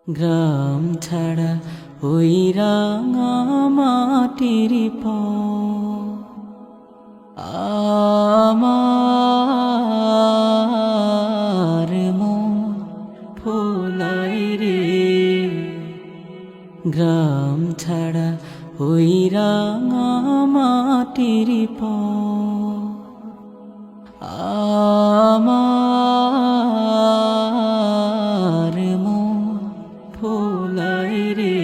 গ্রাম ছাড়া ওই রাঙা মাটির আমার মন ভোলাই রে। গ্রাম ছাড়া ওই রাঙা মাটির আমার মন ভোলাই রে।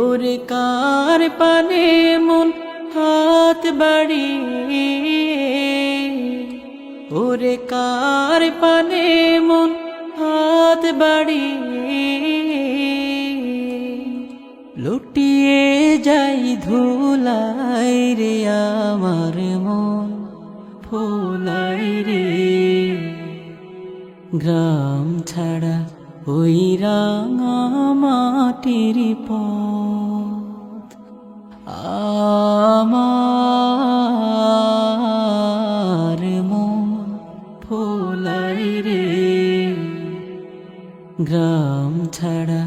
ওরে কার পানে মন হাত বাড়িয়ে, ওরে কার পানে মন হাত বাড়িয়ে লুটিয়ে যাই ধুলাই রে। আমার মন ভোলাই রে। গ্রাম ছাড়া ওই রাঙা মাটির পথ আমার মন ভোলাই রে। গ্রাম ছাড়া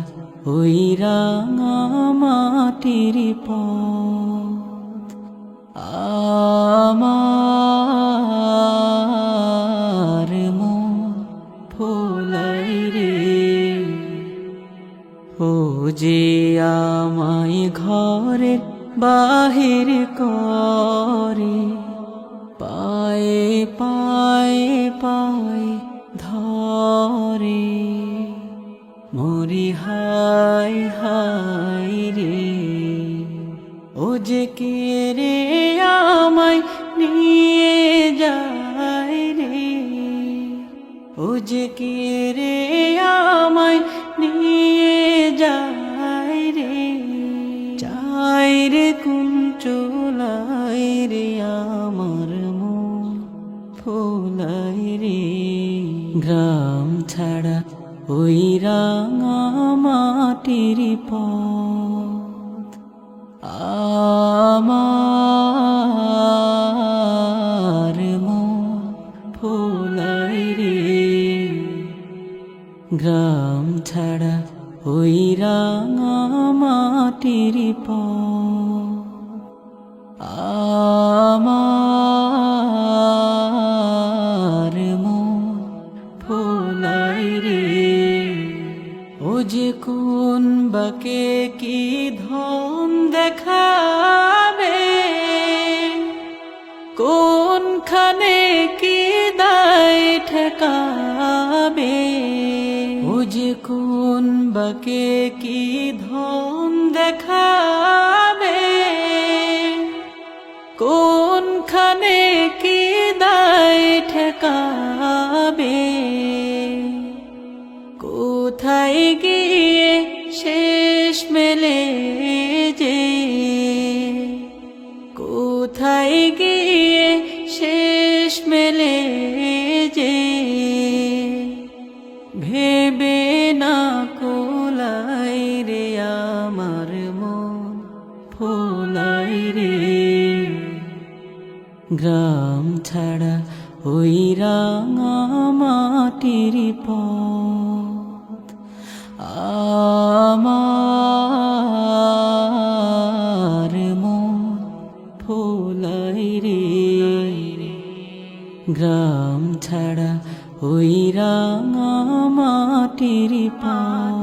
ওই রাঙা মাটির পথ আমার মন ভোলাই রে। ও যে আমায় ঘরের বাহির করে, পায়ে পায়ে পায়ে ধরে, মরি হাই হাই রে। ও যে কে রে আমায় নিয়ে যায় রে, ও যে কে রে আমায় নিয়ে যায় রে। চাই রে কোন চোলাই রে আমার মন ভোলাই রে। গ্রাম ছাড়া ওই রাঙা মাটির পথ আমার মন ভোলাই রে। গ্রাম ছাড়া ওই রাঙা মাটির পথ আমার মন ভোলাই রে। ও যে কোন বাকে কি ধন দেখাবে, কোনখানে কি দায় ঠেকাবে। ও যে কোন বাকে কি ধন দেখাবে, কোনখানে কি দায় ঠেকাবে। কোথায় গিয়ে শেষ মেলে যে, কোথায় গিয়ে শেষ মেলে যে। ভেবে না কোলাই রে আমার মন ভোলাই রে। গ্রাম ছাড়া ওই রাঙা মাটির পথ আমার মন ভোলাই রে। গ্রাম ছাড়া ওই রাঙা মাটির পথ